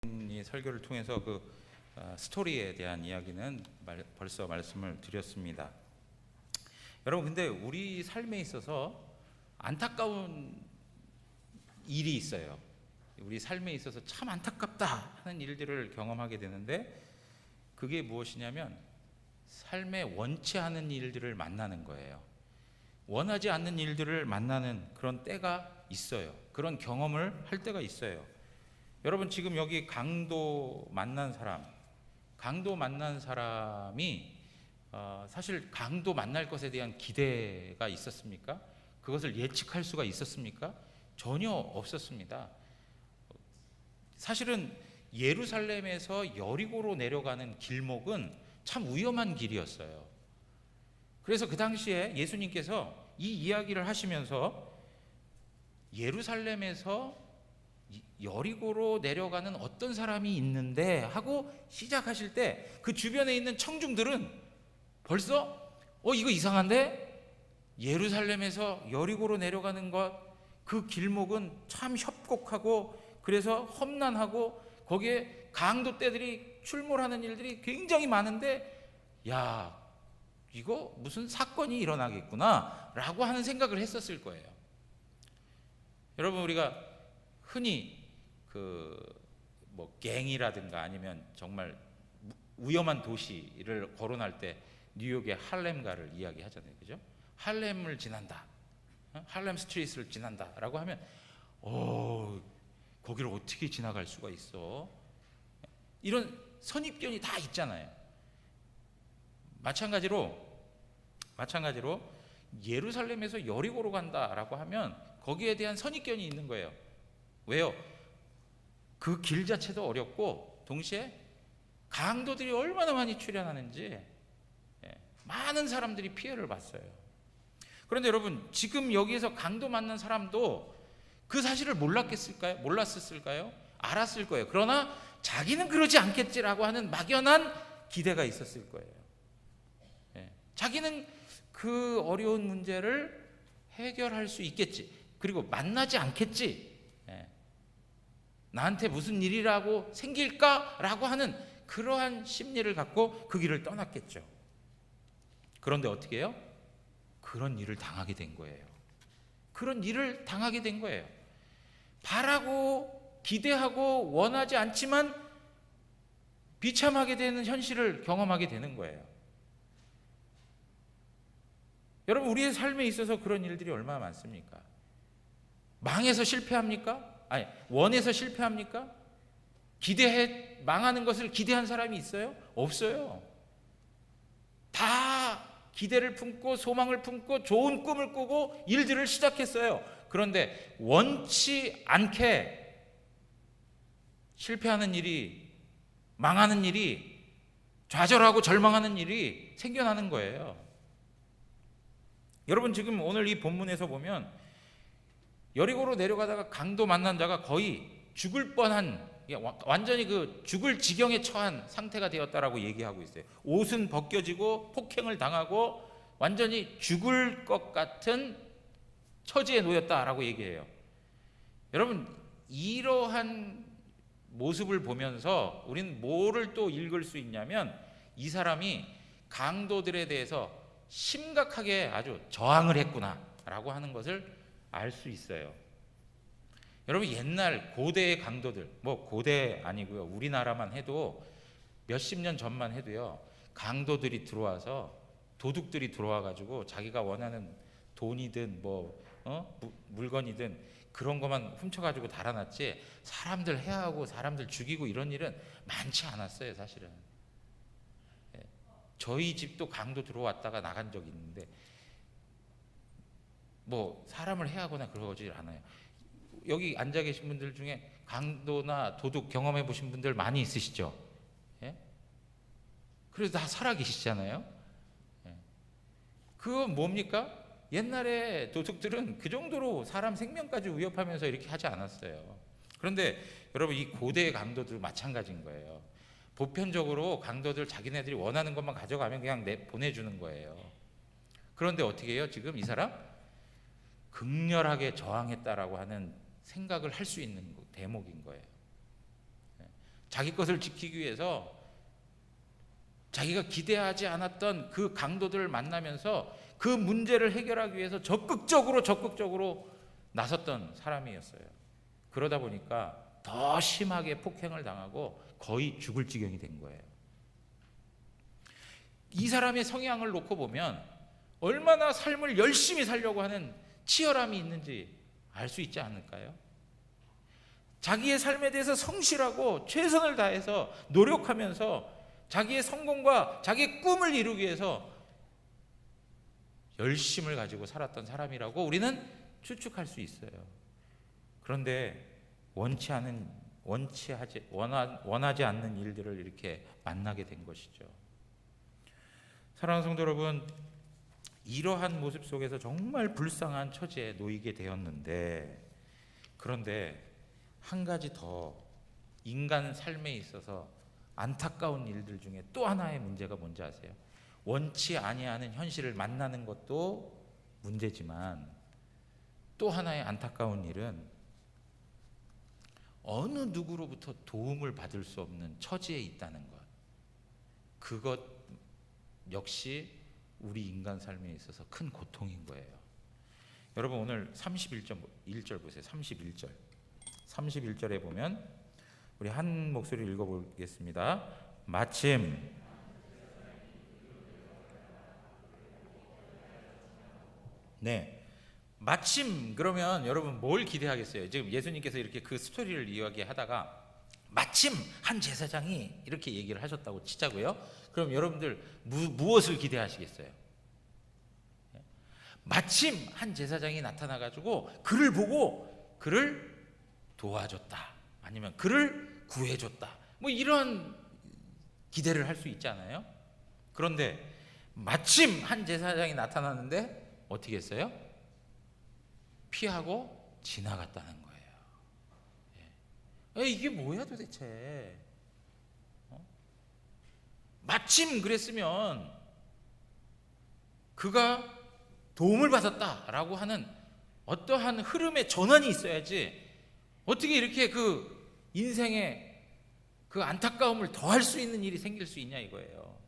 이 설교를 통해서 스토리에 대한 이야기는 벌써 말씀을 드렸습니다. 여러분, 근데 우리 삶에 있어서 안타까운 일이 있어요. 우리 삶에 있어서 참 안타깝다 하는 일들을 경험하게 되는데, 그게 무엇이냐면 삶에 원치 않은 일들을 만나는 거예요. 원하지 않는 일들을 만나는 그런 때가 있어요. 그런 경험을 할 때가 있어요. 여러분, 지금 여기 강도 만난 사람이 사실 강도 만날 것에 대한 기대가 있었습니까? 그것을 예측할 수가 있었습니까? 전혀 없었습니다. 사실은 예루살렘에서 여리고로 내려가는 길목은 참 위험한 길이었어요. 그래서 그 당시에 예수님께서 이 이야기를 하시면서 예루살렘에서 여리고로 내려가는 어떤 사람이 있는데 하고 시작하실 때 그 주변에 있는 청중들은 벌써 이거 이상한데? 예루살렘에서 여리고로 내려가는 그 길목은 참 협곡하고 그래서 험난하고 거기에 강도 떼들이 출몰하는 일들이 굉장히 많은데, 야, 이거 무슨 사건이 일어나겠구나 라고 하는 생각을 했었을 거예요. 여러분, 우리가 흔히 갱이라든가 아니면 정말 위험한 도시를 거론할 때 뉴욕의 할렘가를 이야기하잖아요, 그죠? 할렘을 지난다, 할렘 스트리트를 지난다라고 하면 거기를 어떻게 지나갈 수가 있어? 이런 선입견이 다 있잖아요. 마찬가지로 예루살렘에서 여리고로 간다라고 하면 거기에 대한 선입견이 있는 거예요. 왜요? 그 길 자체도 어렵고 동시에 강도들이 얼마나 많이 출현하는지 많은 사람들이 피해를 봤어요. 그런데 여러분, 지금 여기에서 강도 만난 사람도 그 사실을 몰랐을까요? 알았을 거예요. 그러나 자기는 그러지 않겠지라고 하는 막연한 기대가 있었을 거예요. 자기는 그 어려운 문제를 해결할 수 있겠지, 그리고 만나지 않겠지, 나한테 무슨 일이라고 생길까라고 하는 그러한 심리를 갖고 그 길을 떠났겠죠. 그런데 어떻게 해요? 그런 일을 당하게 된 거예요. 바라고 기대하고 원하지 않지만 비참하게 되는 현실을 경험하게 되는 거예요. 여러분, 우리의 삶에 있어서 그런 일들이 얼마나 많습니까? 망해서 실패합니까? 아니, 원해서 실패합니까? 망하는 것을 기대한 사람이 있어요? 없어요. 다 기대를 품고 소망을 품고 좋은 꿈을 꾸고 일들을 시작했어요. 그런데 원치 않게 실패하는 일이, 망하는 일이, 좌절하고 절망하는 일이 생겨나는 거예요. 여러분, 지금 오늘 이 본문에서 보면 여리고로 내려가다가 강도 만난 자가 거의 죽을 뻔한, 완전히 죽을 지경에 처한 상태가 되었다라고 얘기하고 있어요. 옷은 벗겨지고 폭행을 당하고 완전히 죽을 것 같은 처지에 놓였다라고 얘기해요. 여러분, 이러한 모습을 보면서 우리는 뭐를 또 읽을 수 있냐면, 이 사람이 강도들에 대해서 심각하게 아주 저항을 했구나라고 하는 것을 알 수 있어요. 여러분, 옛날 고대의 강도들, 고대 아니고요, 우리나라만 해도 몇십 년 전만 해도요, 강도들이 들어와서, 도둑들이 들어와 가지고 자기가 원하는 돈이든 물건이든 그런 것만 훔쳐 가지고 달아났지, 사람들 해하고 사람들 죽이고 이런 일은 많지 않았어요, 사실은. 저희 집도 강도 들어왔다가 나간 적이 있는데 사람을 해하거나 그러지 않아요. 여기 앉아 계신 분들 중에 강도나 도둑 경험해 보신 분들 많이 있으시죠? 그래서 다 살아 계시잖아요. 그건 뭡니까? 옛날에 도둑들은 그 정도로 사람 생명까지 위협하면서 이렇게 하지 않았어요. 그런데 여러분, 이 고대의 강도들 마찬가지인 거예요. 보편적으로 강도들 자기네들이 원하는 것만 가져가면 그냥 보내주는 거예요. 그런데 어떻게 해요? 지금 이 사람 극렬하게 저항했다라고 하는 생각을 할 수 있는 대목인 거예요. 자기 것을 지키기 위해서 자기가 기대하지 않았던 그 강도들을 만나면서 그 문제를 해결하기 위해서 적극적으로 나섰던 사람이었어요. 그러다 보니까 더 심하게 폭행을 당하고 거의 죽을 지경이 된 거예요. 이 사람의 성향을 놓고 보면 얼마나 삶을 열심히 살려고 하는 치열함이 있는지 알 수 있지 않을까요? 자기의 삶에 대해서 성실하고 최선을 다해서 노력하면서 자기의 성공과 자기의 꿈을 이루기 위해서 열심을 가지고 살았던 사람이라고 우리는 추측할 수 있어요. 그런데 원하지 않는 일들을 이렇게 만나게 된 것이죠. 사랑하는 성도 여러분, 이러한 모습 속에서 정말 불쌍한 처지에 놓이게 되었는데, 그런데 한 가지 더 인간 삶에 있어서 안타까운 일들 중에 또 하나의 문제가 뭔지 아세요? 원치 아니하는 현실을 만나는 것도 문제지만 또 하나의 안타까운 일은 어느 누구로부터 도움을 받을 수 없는 처지에 있다는 것. 그것 역시 우리 인간 삶에 있어서 큰 고통인 거예요. 여러분 오늘 31절 보세요. 31절에 보면 우리 한 목소리 읽어보겠습니다. 마침 마침 그러면 여러분 뭘 기대하겠어요? 지금 예수님께서 이렇게 그 스토리를 이야기하다가 마침 한 제사장이 이렇게 얘기를 하셨다고 치자고요. 그럼 여러분들 무엇을 기대하시겠어요? 마침 한 제사장이 나타나가지고 그를 보고 그를 도와줬다, 아니면 그를 구해줬다, 뭐 이런 기대를 할 수 있잖아요. 그런데 마침 한 제사장이 나타났는데 어떻게 했어요? 피하고 지나갔다는 거예요. 이게 뭐야 도대체? 마침 그랬으면 그가 도움을 받았다라고 하는 어떠한 흐름의 전환이 있어야지 어떻게 이렇게 그 인생에 그 안타까움을 더할 수 있는 일이 생길 수 있냐 이거예요.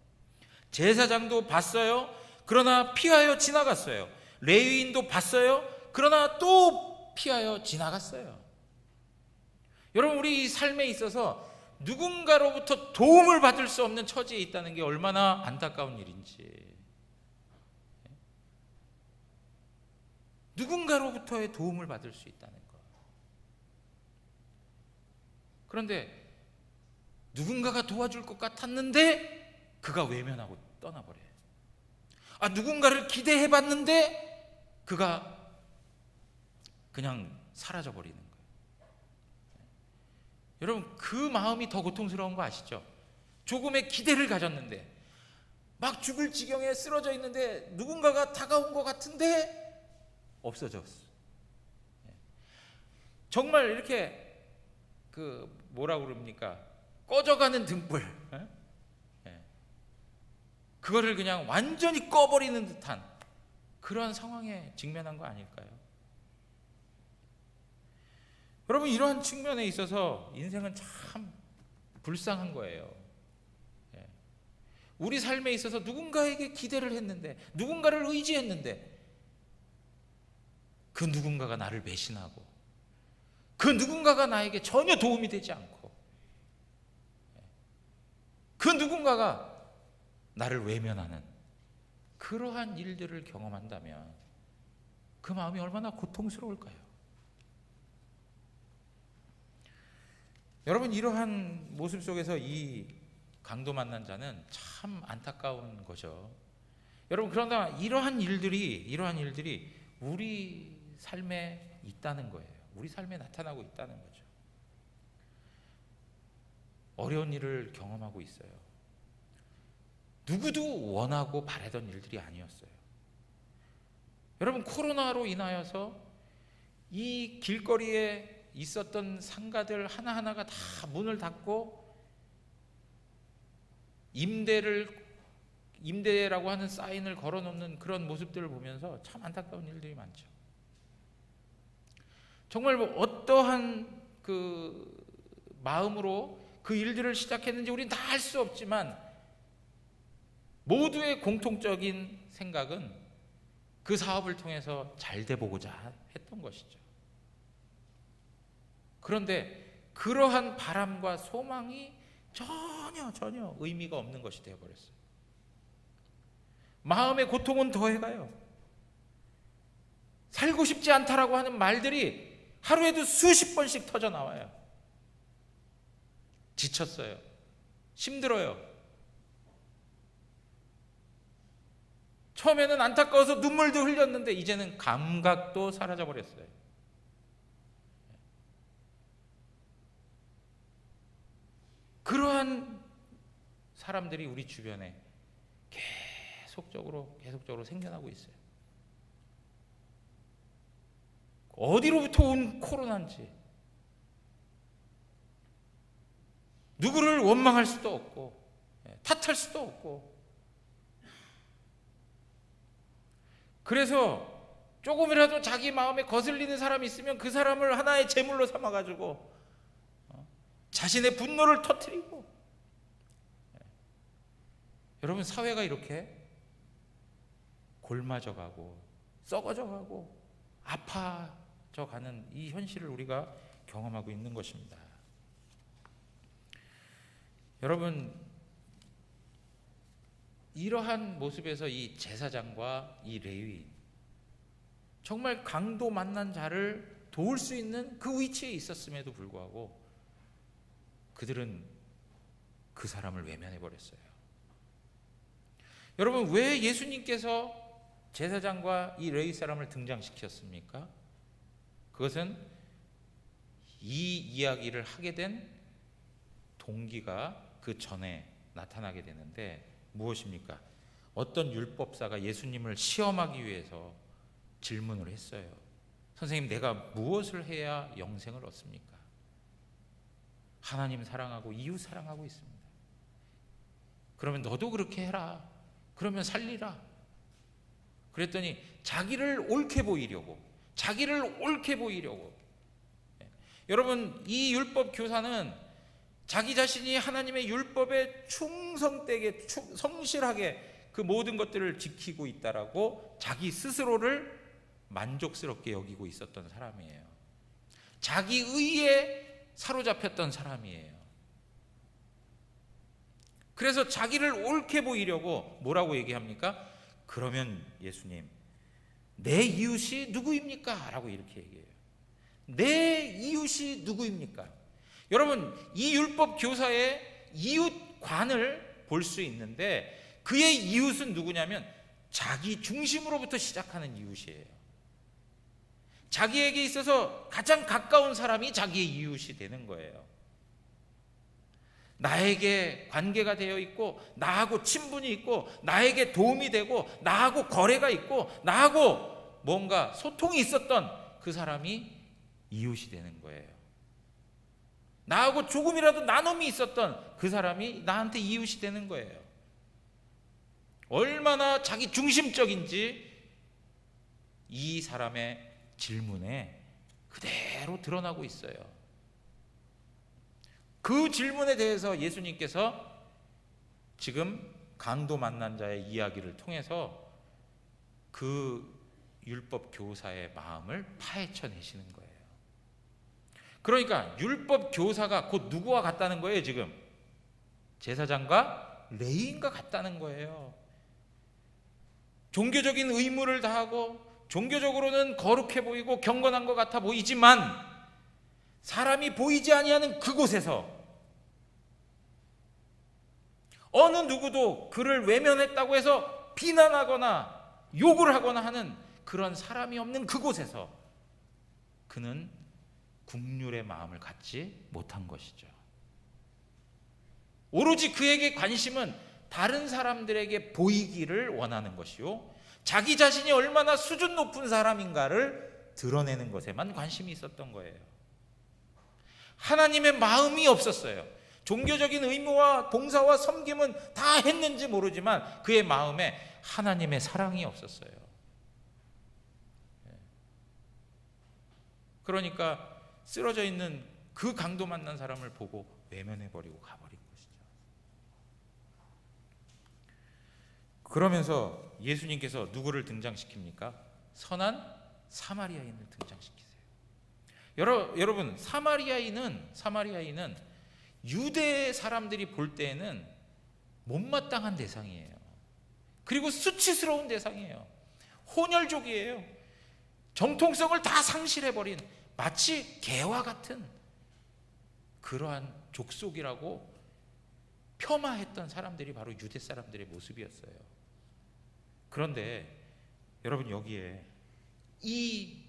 제사장도 봤어요. 그러나 피하여 지나갔어요. 레위인도 봤어요. 그러나 또 피하여 지나갔어요. 여러분 우리 삶에 있어서 누군가로부터 도움을 받을 수 없는 처지에 있다는 게 얼마나 안타까운 일인지. 누군가로부터의 도움을 받을 수 있다는 것. 그런데 누군가가 도와줄 것 같았는데 그가 외면하고 떠나버려요. 누군가를 기대해봤는데 그가 그냥 사라져버리는 거예요. 여러분 그 마음이 더 고통스러운 거 아시죠? 조금의 기대를 가졌는데 막 죽을 지경에 쓰러져 있는데 누군가가 다가온 것 같은데 없어졌어. 정말 이렇게 그 뭐라고 그럽니까? 꺼져가는 등불, 그거를 그냥 완전히 꺼버리는 듯한 그런 상황에 직면한 거 아닐까요? 여러분 이러한 측면에 있어서 인생은 참 불쌍한 거예요. 우리 삶에 있어서 누군가에게 기대를 했는데, 누군가를 의지했는데 그 누군가가 나를 배신하고 그 누군가가 나에게 전혀 도움이 되지 않고 그 누군가가 나를 외면하는 그러한 일들을 경험한다면 그 마음이 얼마나 고통스러울까요? 여러분 이러한 모습 속에서 이 강도 만난 자는 참 안타까운 거죠. 여러분 그런가 이러한 일들이 우리 삶에 있다는 거예요. 우리 삶에 나타나고 있다는 거죠. 어려운 일을 경험하고 있어요. 누구도 원하고 바라던 일들이 아니었어요. 여러분 코로나로 인하여서 이 길거리에 있었던 상가들 하나하나가 다 문을 닫고 임대라고 하는 사인을 걸어놓는 그런 모습들을 보면서 참 안타까운 일들이 많죠. 정말 어떠한 그 마음으로 그 일들을 시작했는지 우리는 다 알 수 없지만 모두의 공통적인 생각은 그 사업을 통해서 잘 돼 보고자 했던 것이죠. 그런데 그러한 바람과 소망이 전혀 의미가 없는 것이 되어버렸어요. 마음의 고통은 더해가요. 살고 싶지 않다라고 하는 말들이 하루에도 수십 번씩 터져 나와요. 지쳤어요. 힘들어요. 처음에는 안타까워서 눈물도 흘렸는데 이제는 감각도 사라져 버렸어요. 그러한 사람들이 우리 주변에 계속적으로 생겨나고 있어요. 어디로부터 온 코로나인지 누구를 원망할 수도 없고 탓할 수도 없고, 그래서 조금이라도 자기 마음에 거슬리는 사람이 있으면 그 사람을 하나의 제물로 삼아가지고 자신의 분노를 터뜨리고, 여러분 사회가 이렇게 골마져 가고 썩어져 가고 아파져 가는 이 현실을 우리가 경험하고 있는 것입니다. 여러분, 이러한 모습에서 이 제사장과 이 레위, 정말 강도 만난 자를 도울 수 있는 그 위치에 있었음에도 불구하고 그들은 그 사람을 외면해 버렸어요. 여러분, 왜 예수님께서 제사장과 이 레위 사람을 등장시켰습니까? 그것은 이 이야기를 하게 된 동기가 그 전에 나타나게 되는데 무엇입니까? 어떤 율법사가 예수님을 시험하기 위해서 질문을 했어요. 선생님, 내가 무엇을 해야 영생을 얻습니까? 하나님 사랑하고 이웃 사랑하고 있습니다. 그러면 너도 그렇게 해라. 그러면 살리라. 그랬더니 자기를 옳게 보이려고. 여러분, 이 율법 교사는 자기 자신이 하나님의 율법에 충성되게 성실하게 그 모든 것들을 지키고 있다라고 자기 스스로를 만족스럽게 여기고 있었던 사람이에요. 자기 의에 사로잡혔던 사람이에요. 그래서 자기를 옳게 보이려고 뭐라고 얘기합니까? 그러면 예수님, 내 이웃이 누구입니까? 라고 이렇게 얘기해요. 내 이웃이 누구입니까? 여러분, 이 율법 교사의 이웃관을 볼 수 있는데 그의 이웃은 누구냐면 자기 중심으로부터 시작하는 이웃이에요. 자기에게 있어서 가장 가까운 사람이 자기의 이웃이 되는 거예요. 나에게 관계가 되어 있고 나하고 친분이 있고 나에게 도움이 되고 나하고 거래가 있고 나하고 뭔가 소통이 있었던 그 사람이 이웃이 되는 거예요. 나하고 조금이라도 나눔이 있었던 그 사람이 나한테 이웃이 되는 거예요. 얼마나 자기 중심적인지 이 사람의 질문에 그대로 드러나고 있어요. 그 질문에 대해서 예수님께서 지금 강도 만난 자의 이야기를 통해서 그 율법 교사의 마음을 파헤쳐내시는 거예요. 그러니까 율법 교사가 곧 누구와 같다는 거예요? 지금 제사장과 레위인과 같다는 거예요. 종교적인 의무를 다하고 종교적으로는 거룩해 보이고 경건한 것 같아 보이지만 사람이 보이지 아니하는 그곳에서 어느 누구도 그를 외면했다고 해서 비난하거나 욕을 하거나 하는 그런 사람이 없는 그곳에서 그는 국률의 마음을 갖지 못한 것이죠. 오로지 그에게 관심은 다른 사람들에게 보이기를 원하는 것이요, 자기 자신이 얼마나 수준 높은 사람인가를 드러내는 것에만 관심이 있었던 거예요. 하나님의 마음이 없었어요. 종교적인 의무와 봉사와 섬김은 다 했는지 모르지만 그의 마음에 하나님의 사랑이 없었어요. 그러니까 쓰러져 있는 그 강도 만난 사람을 보고 외면해버리고 가버린 것이죠. 그러면서 예수님께서 누구를 등장시킵니까? 선한 사마리아인을 등장시키세요. 여러분, 사마리아인은 유대 사람들이 볼 때에는 못마땅한 대상이에요. 그리고 수치스러운 대상이에요. 혼혈족이에요. 정통성을 다 상실해버린 마치 개와 같은 그러한 족속이라고 폄하했던 사람들이 바로 유대 사람들의 모습이었어요. 그런데 여러분, 여기에 이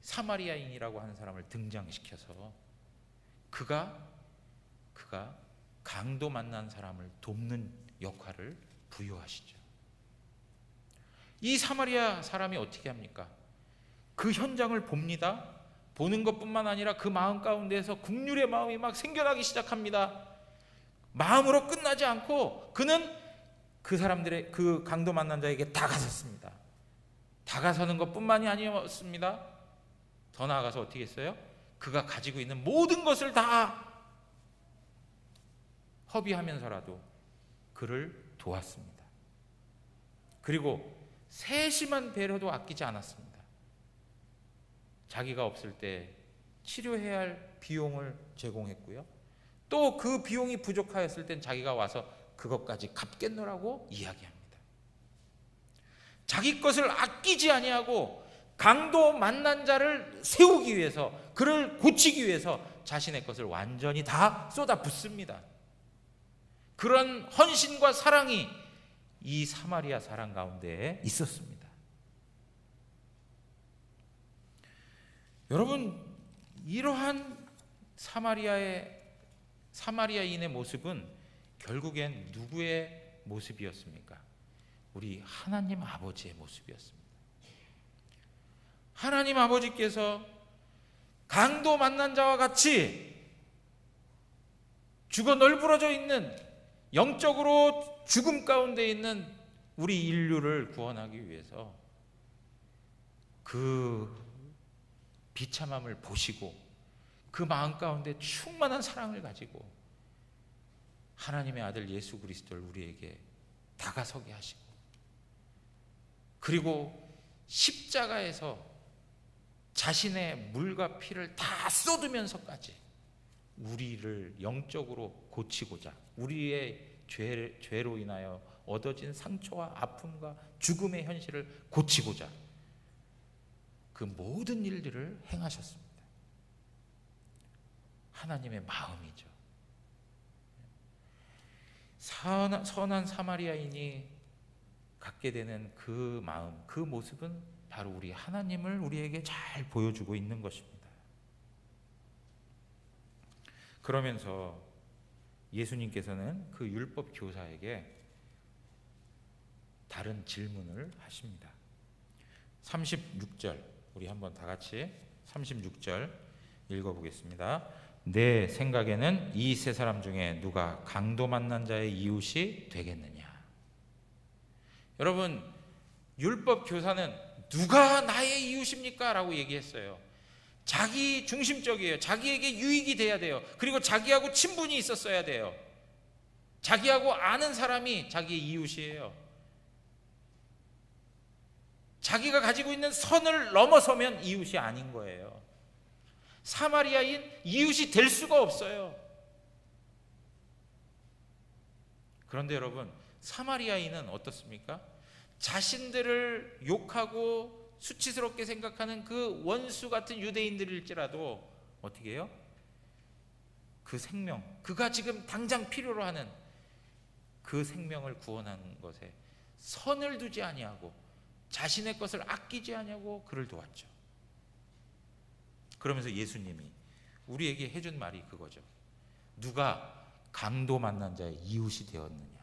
사마리아인이라고 하는 사람을 등장시켜서 그가 강도 만난 사람을 돕는 역할을 부여하시죠. 이 사마리아 사람이 어떻게 합니까? 그 현장을 봅니다. 보는 것뿐만 아니라 그 마음 가운데에서 긍휼의 마음이 막 생겨나기 시작합니다. 마음으로 끝나지 않고 그는 그 사람들의 그 강도 만난 자에게 다가섰습니다. 다가서는 것뿐만이 아니었습니다. 더 나아가서 어떻게 했어요? 그가 가지고 있는 모든 것을 다 허비하면서라도 그를 도왔습니다. 그리고 세심한 배려도 아끼지 않았습니다. 자기가 없을 때 치료해야 할 비용을 제공했고요. 또 그 비용이 부족하였을 땐 자기가 와서 그것까지 갚겠노라고 이야기합니다. 자기 것을 아끼지 아니하고 강도 만난 자를 세우기 위해서, 그를 고치기 위해서 자신의 것을 완전히 다 쏟아붓습니다. 그런 헌신과 사랑이 이 사마리아 사람 가운데에 있었습니다. 여러분, 이러한 사마리아인의 모습은 결국엔 누구의 모습이었습니까? 우리 하나님 아버지의 모습이었습니다. 하나님 아버지께서 강도 만난 자와 같이 죽어 널브러져 있는, 영적으로 죽음 가운데 있는 우리 인류를 구원하기 위해서 그 비참함을 보시고 그 마음 가운데 충만한 사랑을 가지고 하나님의 아들 예수 그리스도를 우리에게 다가서게 하시고, 그리고 십자가에서 자신의 물과 피를 다 쏟으면서까지 우리를 영적으로 고치고자, 우리의 죄로 인하여 얻어진 상처와 아픔과 죽음의 현실을 고치고자 그 모든 일들을 행하셨습니다. 하나님의 마음이죠. 선한 사마리아인이 갖게 되는 그 마음, 그 모습은 바로 우리 하나님을 우리에게 잘 보여주고 있는 것입니다. 그러면서 예수님께서는 그 율법 교사에게 다른 질문을 하십니다. 36절, 우리 한번 다 같이 36절 읽어보겠습니다. 내 생각에는 이 세 사람 중에 누가 강도 만난 자의 이웃이 되겠느냐? 여러분, 율법 교사는 누가 나의 이웃입니까? 라고 얘기했어요. 자기 중심적이에요. 자기에게 유익이 돼야 돼요. 그리고 자기하고 친분이 있었어야 돼요. 자기하고 아는 사람이 자기의 이웃이에요. 자기가 가지고 있는 선을 넘어서면 이웃이 아닌 거예요. 사마리아인 이웃이 될 수가 없어요. 그런데 여러분, 사마리아인은 어떻습니까? 자신들을 욕하고 수치스럽게 생각하는 그 원수 같은 유대인들일지라도 어떻게 해요? 그 생명, 그가 지금 당장 필요로 하는 그 생명을 구원하는 것에 선을 두지 아니하고 자신의 것을 아끼지 아니하고 그를 도왔죠. 그러면서 예수님이 우리에게 해준 말이 그거죠. 누가 강도 만난 자의 이웃이 되었느냐?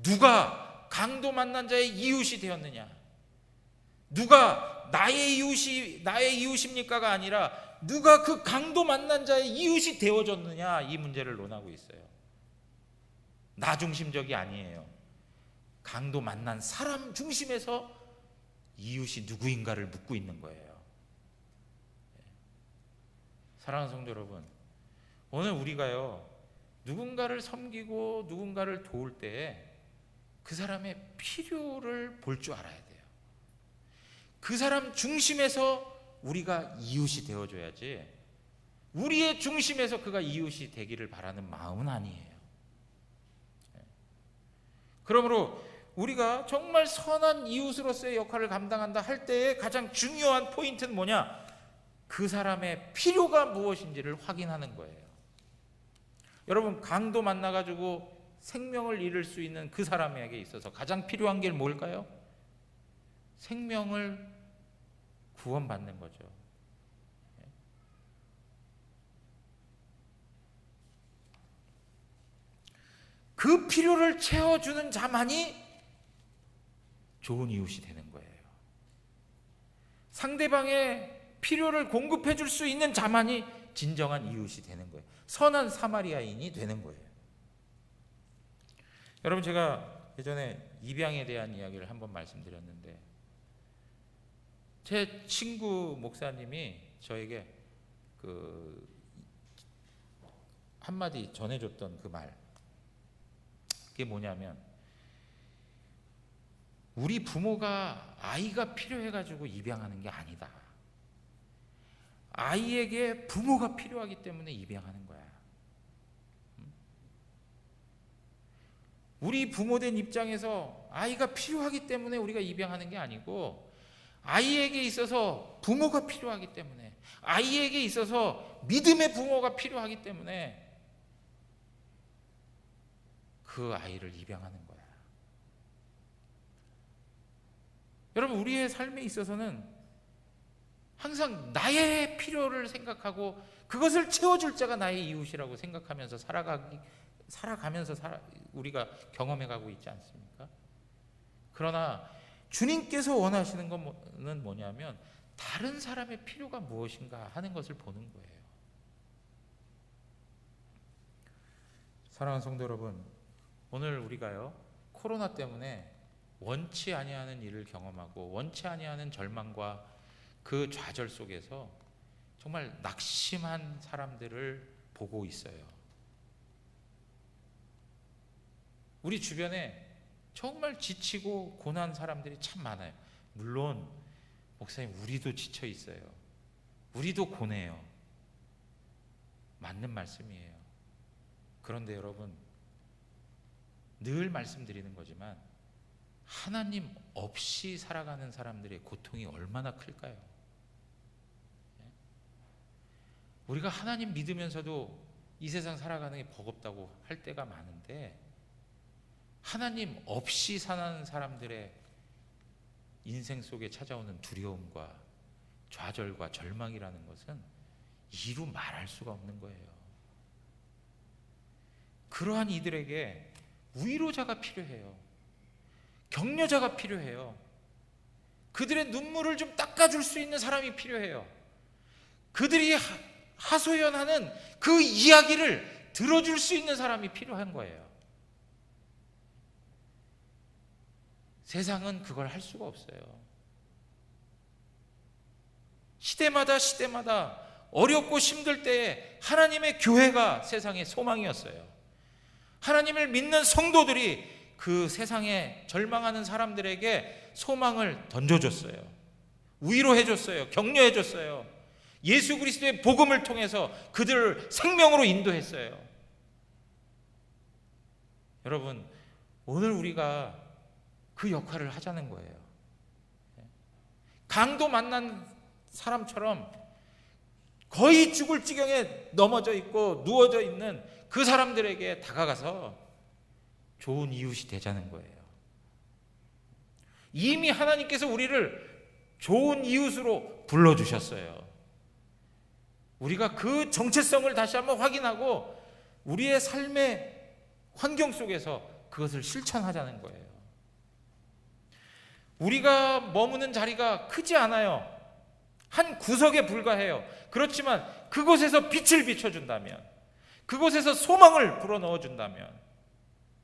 누가 강도 만난 자의 이웃이 되었느냐? 누가 나의 이웃입니까가 아니라 누가 그 강도 만난 자의 이웃이 되어줬느냐, 이 문제를 논하고 있어요. 나 중심적이 아니에요. 강도 만난 사람 중심에서 이웃이 누구인가를 묻고 있는 거예요. 사랑하는 성도 여러분, 오늘 우리가요, 누군가를 섬기고 누군가를 도울 때 그 사람의 필요를 볼 줄 알아야 돼요. 그 사람 중심에서 우리가 이웃이 되어줘야지, 우리의 중심에서 그가 이웃이 되기를 바라는 마음은 아니에요. 그러므로 우리가 정말 선한 이웃으로서의 역할을 감당한다 할 때의 가장 중요한 포인트는 뭐냐? 그 사람의 필요가 무엇인지를 확인하는 거예요. 여러분, 강도 만나가지고 생명을 잃을 수 있는 그 사람에게 있어서 가장 필요한 게 뭘까요? 생명을 구원받는 거죠. 그 필요를 채워주는 자만이 좋은 이웃이 되는 거예요. 상대방의 필요를 공급해 줄 수 있는 자만이 진정한 이웃이 되는 거예요. 선한 사마리아인이 되는 거예요. 여러분, 제가 예전에 입양에 대한 이야기를 한번 말씀드렸는데, 제 친구 목사님이 저에게 그 한마디 전해줬던 그 말, 그게 뭐냐면, 우리 부모가 아이가 필요해가지고 입양하는 게 아니다. 아이에게 부모가 필요하기 때문에 입양하는 거야. 우리 부모된 입장에서 아이가 필요하기 때문에 우리가 입양하는 게 아니고, 아이에게 있어서 부모가 필요하기 때문에, 아이에게 있어서 믿음의 부모가 필요하기 때문에 그 아이를 입양하는 거야. 여러분, 우리의 삶에 있어서는 항상 나의 필요를 생각하고 그것을 채워줄 자가 나의 이웃이라고 생각하면서 살아가면서 우리가 경험해가고 있지 않습니까? 그러나 주님께서 원하시는 것은 뭐냐면, 다른 사람의 필요가 무엇인가 하는 것을 보는 거예요. 사랑하는 성도 여러분, 오늘 우리가요, 코로나 때문에 원치 아니하는 일을 경험하고 원치 아니하는 절망과 그 좌절 속에서 정말 낙심한 사람들을 보고 있어요. 우리 주변에 정말 지치고 고난 사람들이 참 많아요. 물론 목사님, 우리도 지쳐 있어요. 우리도 고뇌해요. 맞는 말씀이에요. 그런데 여러분, 늘 말씀드리는 거지만 하나님 없이 살아가는 사람들의 고통이 얼마나 클까요? 우리가 하나님 믿으면서도 이 세상 살아가는 게 버겁다고 할 때가 많은데, 하나님 없이 사는 사람들의 인생 속에 찾아오는 두려움과 좌절과 절망이라는 것은 이루 말할 수가 없는 거예요. 그러한 이들에게 위로자가 필요해요. 격려자가 필요해요. 그들의 눈물을 좀 닦아줄 수 있는 사람이 필요해요. 그들이 하소연하는 그 이야기를 들어줄 수 있는 사람이 필요한 거예요. 세상은 그걸 할 수가 없어요. 시대마다 어렵고 힘들 때에 하나님의 교회가 세상의 소망이었어요. 하나님을 믿는 성도들이 그 세상에 절망하는 사람들에게 소망을 던져줬어요. 위로해줬어요. 격려해줬어요. 예수 그리스도의 복음을 통해서 그들을 생명으로 인도했어요. 여러분, 오늘 우리가 그 역할을 하자는 거예요. 강도 만난 사람처럼 거의 죽을 지경에 넘어져 있고 누워져 있는 그 사람들에게 다가가서 좋은 이웃이 되자는 거예요. 이미 하나님께서 우리를 좋은 이웃으로 불러주셨어요. 우리가 그 정체성을 다시 한번 확인하고 우리의 삶의 환경 속에서 그것을 실천하자는 거예요. 우리가 머무는 자리가 크지 않아요. 한 구석에 불과해요. 그렇지만 그곳에서 빛을 비춰준다면, 그곳에서 소망을 불어넣어준다면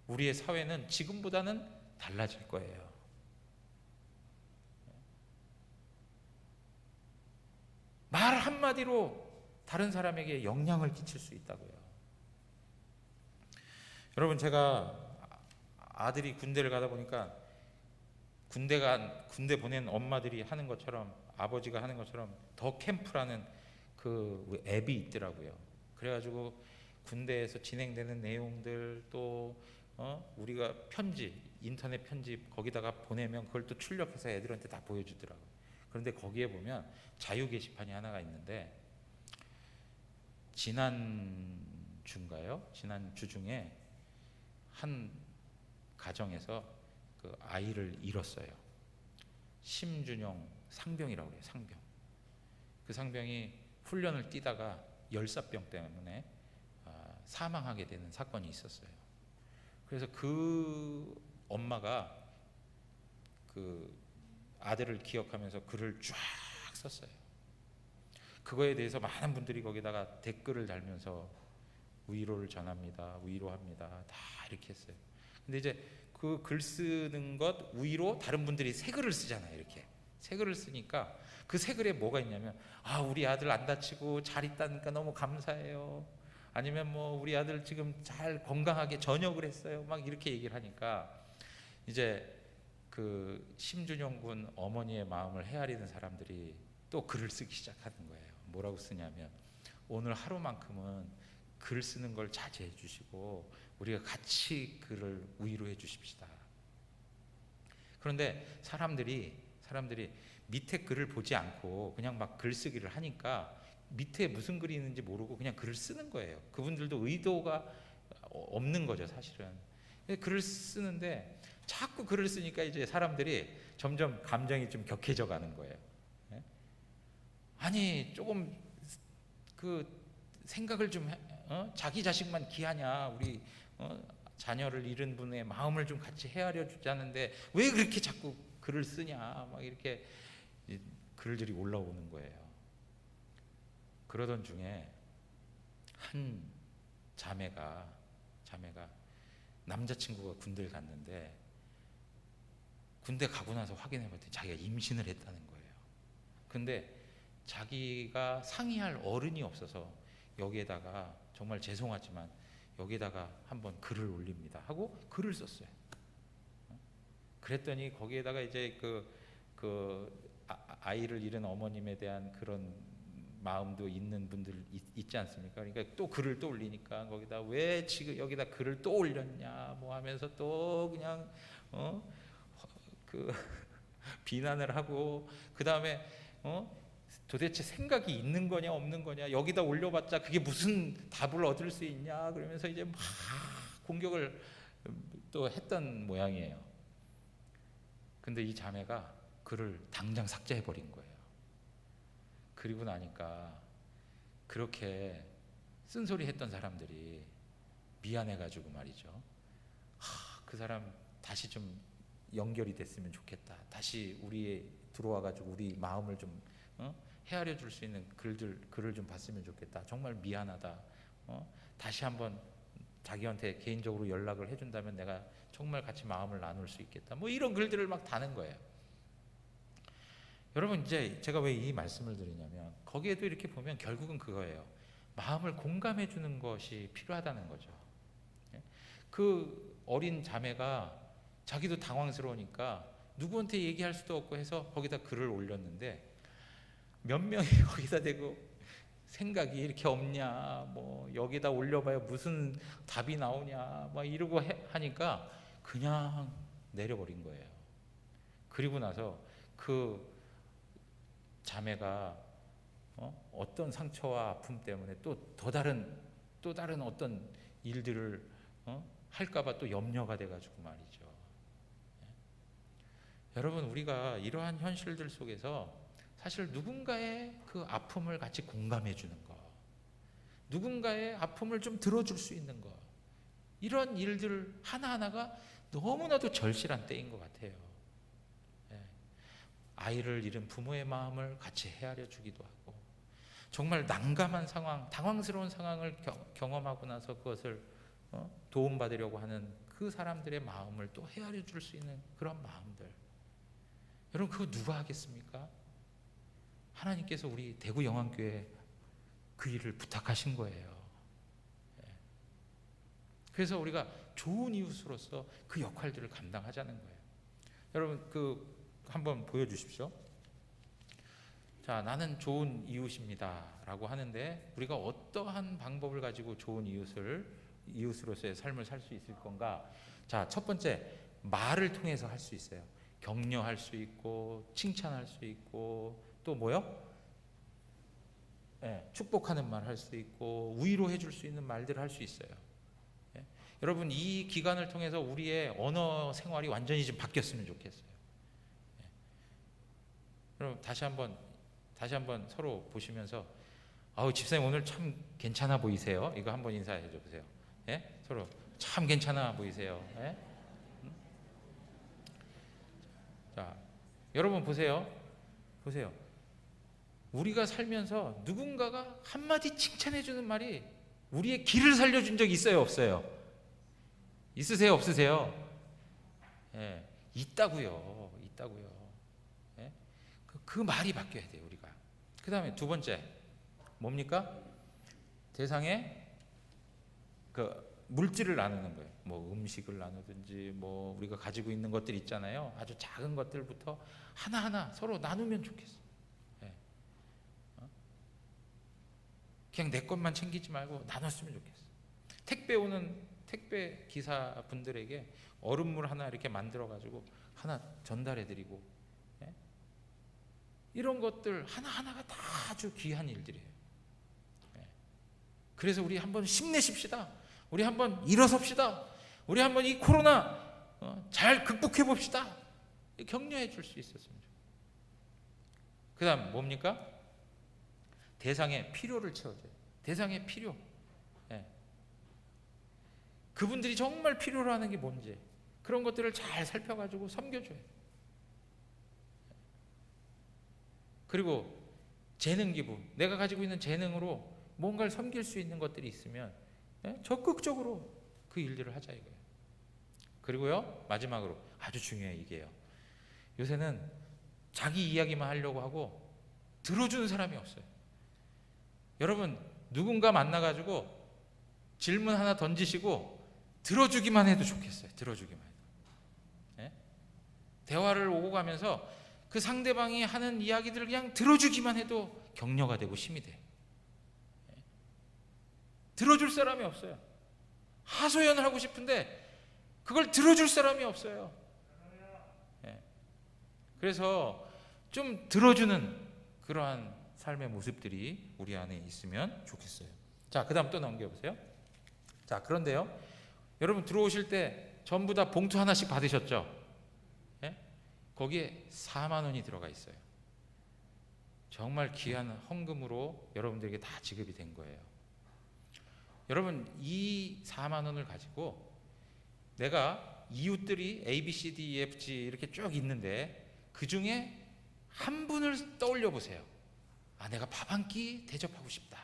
우리의 사회는 지금보다는 달라질 거예요. 말 한마디로 다른 사람에게 영향을 끼칠 수 있다고요. 여러분, 제가 아들이 군대를 가다 보니까 군대 보낸 엄마들이 하는 것처럼, 아버지가 하는 것처럼 더 캠프라는 그 앱이 있더라고요. 그래가지고 군대에서 진행되는 내용들, 또 우리가 편지, 인터넷 편지 거기다가 보내면 그걸 또 출력해서 애들한테 다 보여주더라고요. 그런데 거기에 보면 자유 게시판이 하나가 있는데, 지난주 중에 한 가정에서 그 아이를 잃었어요. 심준용 상병이라고 그래요. 상병. 그 상병이 훈련을 뛰다가 열사병 때문에 사망하게 되는 사건이 있었어요. 그래서 그 엄마가 그 아들을 기억하면서 글을 쫙 썼어요. 그거에 대해서 많은 분들이 거기다가 댓글을 달면서 위로를 전합니다, 위로합니다, 다 이렇게 했어요. 근데 이제 그 글 쓰는 것 위로 다른 분들이 새 글을 쓰잖아요. 이렇게 새 글을 쓰니까 그 새 글에 뭐가 있냐면, 우리 아들 안 다치고 잘 있다니까 너무 감사해요. 아니면 뭐 우리 아들 지금 잘 건강하게 전역을 했어요. 막 이렇게 얘기를 하니까 이제 그 심준영 군 어머니의 마음을 헤아리는 사람들이 또 글을 쓰기 시작하는 거예요. 뭐라고 쓰냐면, 오늘 하루만큼은 글 쓰는 걸 자제해 주시고 우리가 같이 그를 위로해 주십시다. 그런데 사람들이 밑에 글을 보지 않고 그냥 막 글쓰기를 하니까 밑에 무슨 글이 있는지 모르고 그냥 글을 쓰는 거예요. 그분들도 의도가 없는 거죠, 사실은. 글을 쓰는데 자꾸 글을 쓰니까 이제 사람들이 점점 감정이 좀 격해져 가는 거예요. 아니, 조금 그 생각을 좀 자기 자식만 기하냐, 우리 자녀를 잃은 분의 마음을 좀 같이 헤아려 주자는데 왜 그렇게 자꾸 글을 쓰냐, 막 이렇게 글들이 올라오는 거예요. 그러던 중에 한 자매가 남자친구가 군대를 갔는데, 군대 가고 나서 확인해 봤더니 자기가 임신을 했다는 거예요. 근데 자기가 상의할 어른이 없어서 여기에다가, 정말 죄송하지만 여기에다가 한번 글을 올립니다 하고 글을 썼어요. 그랬더니 거기에다가 이제 아이를 잃은 어머님에 대한 그런 마음도 있는 분들 있지 않습니까? 그러니까 또 글을 또 올리니까 거기다 왜 지금 여기다 글을 또 올렸냐 뭐 하면서 또 그냥 비난을 하고, 그 다음에 도대체 생각이 있는 거냐 없는 거냐, 여기다 올려봤자 그게 무슨 답을 얻을 수 있냐, 그러면서 이제 막 공격을 또 했던 모양이에요. 근데 이 자매가 글을 당장 삭제해 버린 거예요. 그리고 나니까 그렇게 쓴소리 했던 사람들이 미안해가지고 말이죠, 그 사람 다시 좀 연결이 됐으면 좋겠다, 다시 우리에 들어와가지고 우리 마음을 좀 헤아려 줄 수 있는 글을 좀 봤으면 좋겠다, 정말 미안하다, 다시 한번 자기한테 개인적으로 연락을 해준다면 내가 정말 같이 마음을 나눌 수 있겠다, 뭐 이런 글들을 막 다는 거예요. 여러분, 이제 제가 왜 이 말씀을 드리냐면, 거기에도 이렇게 보면 결국은 그거예요. 마음을 공감해 주는 것이 필요하다는 거죠. 그 어린 자매가 자기도 당황스러우니까 누구한테 얘기할 수도 없고 해서 거기다 글을 올렸는데, 몇 명이 거기다 대고 생각이 이렇게 없냐, 뭐 여기다 올려봐야 무슨 답이 나오냐 막 이러고 하니까 그냥 내려버린 거예요. 그리고 나서 그 자매가 어떤 상처와 아픔 때문에 또 다른 어떤 일들을 할까봐 또 염려가 돼가지고 말이죠. 여러분, 우리가 이러한 현실들 속에서 사실 누군가의 그 아픔을 같이 공감해 주는 거, 누군가의 아픔을 좀 들어줄 수 있는 거, 이런 일들 하나하나가 너무나도 절실한 때인 것 같아요. 아이를 잃은 부모의 마음을 같이 헤아려 주기도 하고, 정말 난감한 상황, 당황스러운 상황을 경험하고 나서 그것을 도움받으려고 하는 그 사람들의 마음을 또 헤아려 줄 수 있는 그런 마음들, 여러분, 그거 누가 하겠습니까? 하나님께서 우리 대구영안교회 그 일을 부탁하신 거예요. 그래서 우리가 좋은 이웃으로서 그 역할들을 감당하자는 거예요. 여러분 한번 보여주십시오. 자, 나는 좋은 이웃입니다라고 하는데 우리가 어떠한 방법을 가지고 좋은 이웃으로서의 삶을 살 수 있을 건가? 자, 첫 번째, 말을 통해서 할 수 있어요. 격려할 수 있고 칭찬할 수 있고 또 뭐요? 축복하는 말 할 수 있고 위로해 줄 수 있는 말들을 할 수 있어요. 여러분, 이 기간을 통해서 우리의 언어 생활이 완전히 좀 바뀌었으면 좋겠어요. 여러분, 다시 한번 서로 보시면서 집사님 오늘 참 괜찮아 보이세요. 이거 한번 인사해 줘 보세요. 서로 참 괜찮아 보이세요. 자, 여러분 보세요. 우리가 살면서 누군가가 한마디 칭찬해 주는 말이 우리의 길을 살려준 적 있어요, 없어요? 있으세요, 없으세요? 있다고요. 그 말이 바뀌어야 돼요, 우리가. 그 다음에 두 번째, 뭡니까? 대상에 물질을 나누는 거예요. 뭐 음식을 나누든지 뭐 우리가 가지고 있는 것들 있잖아요. 아주 작은 것들부터 하나하나 서로 나누면 좋겠어요. 그냥 내 것만 챙기지 말고 나눴으면 좋겠어요. 택배 기사 분들에게 얼음물 하나 이렇게 만들어 가지고 하나 전달해 드리고, 이런 것들 하나하나가 다 아주 귀한 일들이에요. 그래서 우리 한번 힘내십시다. 우리 한번 일어섭시다. 우리 한번 이 코로나 잘 극복해 봅시다. 격려해 줄 수 있었으면 좋겠어요. 그 다음 뭡니까? 대상의 필요를 채워줘요. 대상의 필요. 그분들이 정말 필요로 하는 게 뭔지 그런 것들을 잘 살펴가지고 섬겨줘요. 그리고 재능 기부, 내가 가지고 있는 재능으로 뭔가를 섬길 수 있는 것들이 있으면 적극적으로 그 일들을 하자 이거예요. 그리고요, 마지막으로 아주 중요해요. 이게요, 요새는 자기 이야기만 하려고 하고 들어주는 사람이 없어요. 여러분, 누군가 만나가지고 질문 하나 던지시고 들어주기만 해도 좋겠어요. 들어주기만 해도. 대화를 오고 가면서 그 상대방이 하는 이야기들을 그냥 들어주기만 해도 격려가 되고 힘이 돼. 들어줄 사람이 없어요. 하소연을 하고 싶은데 그걸 들어줄 사람이 없어요. 그래서 좀 들어주는 그러한 삶의 모습들이 우리 안에 있으면 좋겠어요. 자, 그 다음 또 넘겨보세요. 자, 그런데요, 여러분 들어오실 때 전부 다 봉투 하나씩 받으셨죠? 거기에 4만 원이 들어가 있어요. 정말 귀한 헌금으로 여러분들에게 다 지급이 된 거예요. 여러분, 이 4만 원을 가지고 내가 이웃들이 A, B, C, D, E, F, G 이렇게 쭉 있는데 그 중에 한 분을 떠올려 보세요. 내가 밥 한 끼 대접하고 싶다.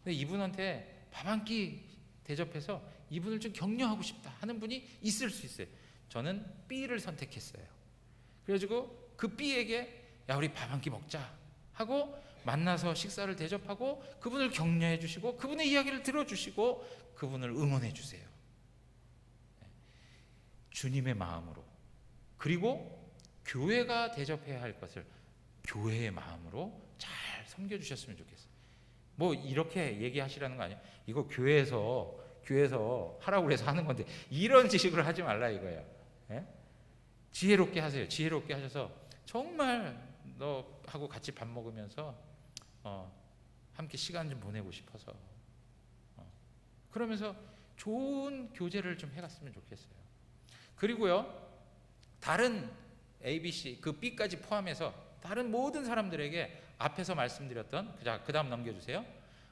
근데 이분한테 밥 한 끼 대접해서 이분을 좀 격려하고 싶다 하는 분이 있을 수 있어요. 저는 B를 선택했어요. 그래가지고 그 B에게 우리 밥 한 끼 먹자 하고 만나서 식사를 대접하고 그분을 격려해 주시고 그분의 이야기를 들어주시고 그분을 응원해 주세요. 주님의 마음으로, 그리고 교회가 대접해야 할 것을 교회의 마음으로 잘 섬겨주셨으면 좋겠어요. 뭐 이렇게 얘기하시라는 거 아니에요. 이거 교회에서 하라고 해서 하는 건데 이런 지식을 하지 말라 이거예요. 지혜롭게 하세요. 지혜롭게 하셔서 정말 너하고 같이 밥 먹으면서 함께 시간 좀 보내고 싶어서 그러면서 좋은 교제를 좀 해갔으면 좋겠어요. 그리고요, 다른 A, B, C 그 B까지 포함해서 다른 모든 사람들에게 앞에서 말씀드렸던, 그 다음 넘겨주세요.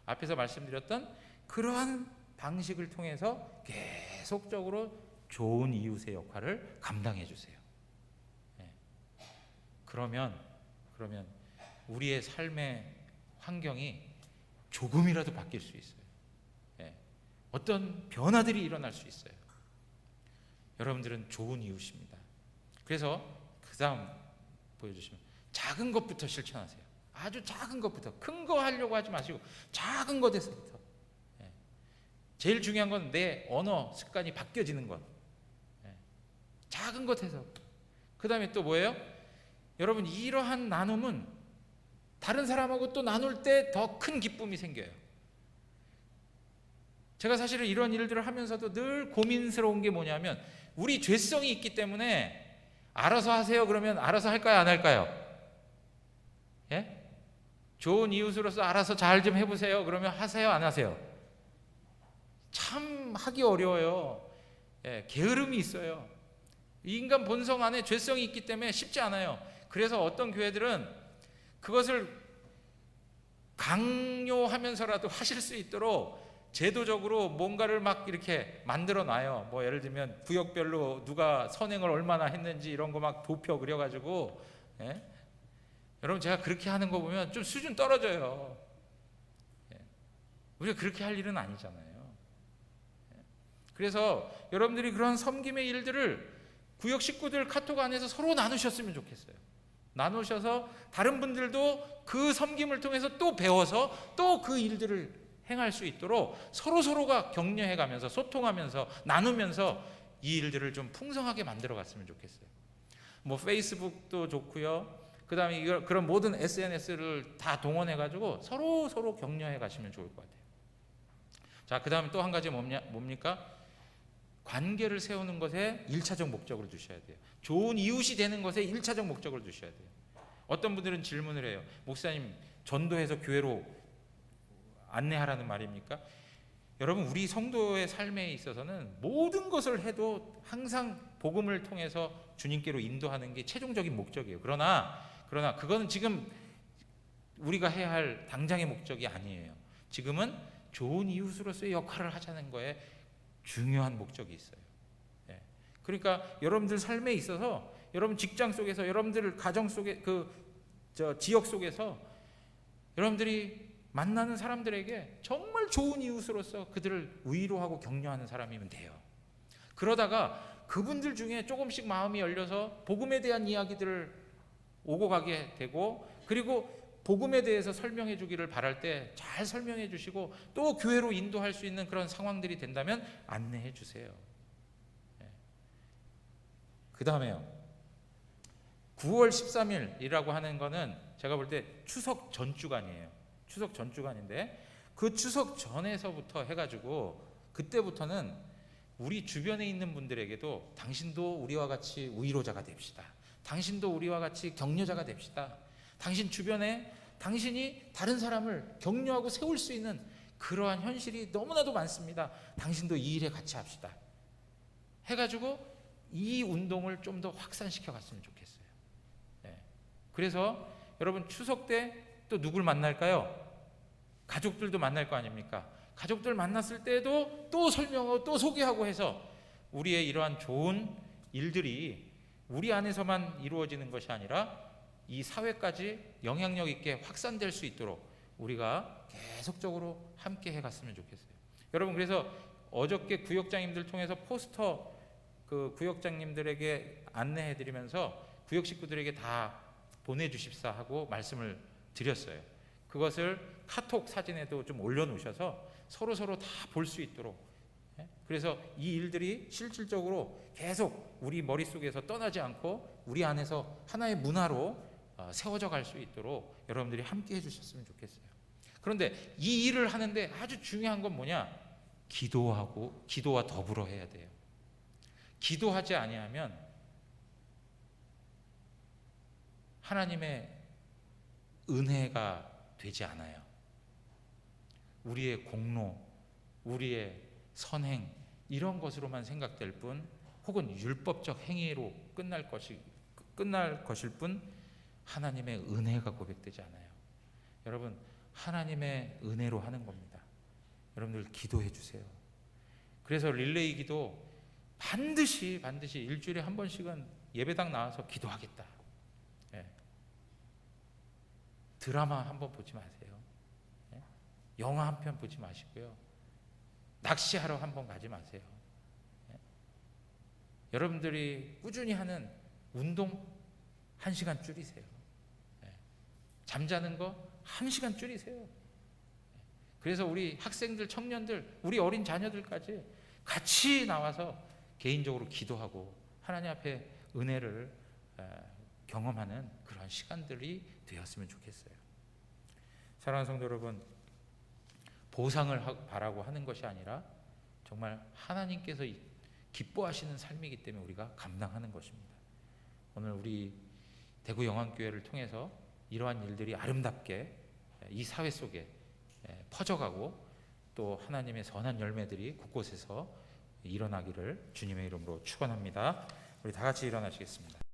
앞에서 말씀드렸던 그러한 방식을 통해서 계속적으로 좋은 이웃의 역할을 감당해 주세요. 그러면 우리의 삶의 환경이 조금이라도 바뀔 수 있어요. 어떤 변화들이 일어날 수 있어요. 여러분들은 좋은 이웃입니다. 그래서 그 다음 보여주시면 작은 것부터 실천하세요. 아주 작은 것부터, 큰 거 하려고 하지 마시고 작은 것에서부터. 제일 중요한 건 내 언어 습관이 바뀌어지는 것. 작은 것에서. 그 다음에 또 뭐예요? 여러분, 이러한 나눔은 다른 사람하고 또 나눌 때 더 큰 기쁨이 생겨요. 제가 사실은 이런 일들을 하면서도 늘 고민스러운 게 뭐냐면, 우리 죄성이 있기 때문에 알아서 하세요 그러면 알아서 할까요, 안 할까요? 예? 좋은 이웃으로서 알아서 잘 좀 해보세요 그러면 하세요, 안 하세요? 참 하기 어려워요. 예, 게으름이 있어요. 인간 본성 안에 죄성이 있기 때문에 쉽지 않아요. 그래서 어떤 교회들은 그것을 강요하면서라도 하실 수 있도록 제도적으로 뭔가를 막 이렇게 만들어 놔요. 뭐 예를 들면 구역별로 누가 선행을 얼마나 했는지 이런 거 막 도표 그려가지고. 예? 여러분, 제가 그렇게 하는 거 보면 좀 수준 떨어져요. 예. 우리가 그렇게 할 일은 아니잖아요. 예. 그래서 여러분들이 그런 섬김의 일들을 구역 식구들 카톡 안에서 서로 나누셨으면 좋겠어요. 나누셔서 다른 분들도 그 섬김을 통해서 또 배워서 또 그 일들을 행할 수 있도록 서로가 격려해가면서 소통하면서 나누면서 이 일들을 좀 풍성하게 만들어 갔으면 좋겠어요. 뭐 페이스북도 좋고요. 그 다음에 그런 모든 SNS를 다 동원해가지고 서로 격려해 가시면 좋을 것 같아요. 자, 그 다음에 또 한 가지 뭡니까? 관계를 세우는 것에 1차적 목적을 두셔야 돼요. 좋은 이웃이 되는 것에 1차적 목적을 두셔야 돼요. 어떤 분들은 질문을 해요. 목사님, 전도해서 교회로 안내하라는 말입니까? 여러분, 우리 성도의 삶에 있어서는 모든 것을 해도 항상 복음을 통해서 주님께로 인도하는 게 최종적인 목적이에요. 그러나 그거는 지금 우리가 해야 할 당장의 목적이 아니에요. 지금은 좋은 이웃으로서의 역할을 하자는 거에 중요한 목적이 있어요. 예. 그러니까 여러분들 삶에 있어서, 여러분 직장 속에서, 여러분들 가정 속에, 지역 속에서 여러분들이 만나는 사람들에게 정말 좋은 이웃으로서 그들을 위로하고 격려하는 사람이면 돼요. 그러다가 그분들 중에 조금씩 마음이 열려서 복음에 대한 이야기들을 오고 가게 되고, 그리고 복음에 대해서 설명해 주기를 바랄 때 잘 설명해 주시고 또 교회로 인도할 수 있는 그런 상황들이 된다면 안내해 주세요. 그 다음에요, 9월 13일이라고 하는 거는 제가 볼 때 추석 전주간이에요. 추석 전주간인데, 그 추석 전에서부터 해가지고 그때부터는 우리 주변에 있는 분들에게도 당신도 우리와 같이 위로자가 됩시다. 당신도 우리와 같이 격려자가 됩시다. 당신 주변에 당신이 다른 사람을 격려하고 세울 수 있는 그러한 현실이 너무나도 많습니다. 당신도 이 일에 같이 합시다. 해가지고 이 운동을 좀 더 확산시켜 갔으면 좋겠어요. 네. 그래서 여러분, 추석 때 또 누굴 만날까요? 가족들도 만날 거 아닙니까? 가족들 만났을 때도 또 설명하고 또 소개하고 해서 우리의 이러한 좋은 일들이 우리 안에서만 이루어지는 것이 아니라 이 사회까지 영향력 있게 확산될 수 있도록 우리가 계속적으로 함께 해갔으면 좋겠어요. 여러분, 그래서 어저께 구역장님들 통해서 포스터 그 구역장님들에게 안내해드리면서 구역 식구들에게 다 보내주십사 하고 말씀을 드렸어요. 그것을 카톡 사진에도 좀 올려놓으셔서 서로 다 볼 수 있도록. 그래서 이 일들이 실질적으로 계속 우리 머릿속에서 떠나지 않고 우리 안에서 하나의 문화로 세워져 갈 수 있도록 여러분들이 함께 해주셨으면 좋겠어요. 그런데 이 일을 하는데 아주 중요한 건 뭐냐? 기도와 더불어 해야 돼요. 기도하지 아니하면 하나님의 은혜가 되지 않아요. 우리의 공로, 우리의 선행, 이런 것으로만 생각될 뿐, 혹은 율법적 행위로 끝날 것일 뿐, 하나님의 은혜가 고백되지 않아요. 여러분, 하나님의 은혜로 하는 겁니다. 여러분들 기도해 주세요. 그래서 릴레이 기도 반드시 일주일에 한 번씩은 예배당 나와서 기도하겠다. 예. 드라마 한 번 보지 마세요. 예. 영화 한 편 보지 마시고요. 낚시하러 한 번 가지 마세요. 예. 여러분들이 꾸준히 하는 운동 1시간 줄이세요. 예. 잠자는 거 1시간 줄이세요. 예. 그래서 우리 학생들, 청년들, 우리 어린 자녀들까지 같이 나와서 개인적으로 기도하고 하나님 앞에 은혜를 경험하는 그런 시간들이 되었으면 좋겠어요. 사랑하는 성도 여러분, 보상을 바라고 하는 것이 아니라 정말 하나님께서 기뻐하시는 삶이기 때문에 우리가 감당하는 것입니다. 오늘 우리 대구 영안교회를 통해서 이러한 일들이 아름답게 이 사회 속에 퍼져가고 또 하나님의 선한 열매들이 곳곳에서 일어나기를 주님의 이름으로 축원합니다. 우리 다 같이 일어나시겠습니다.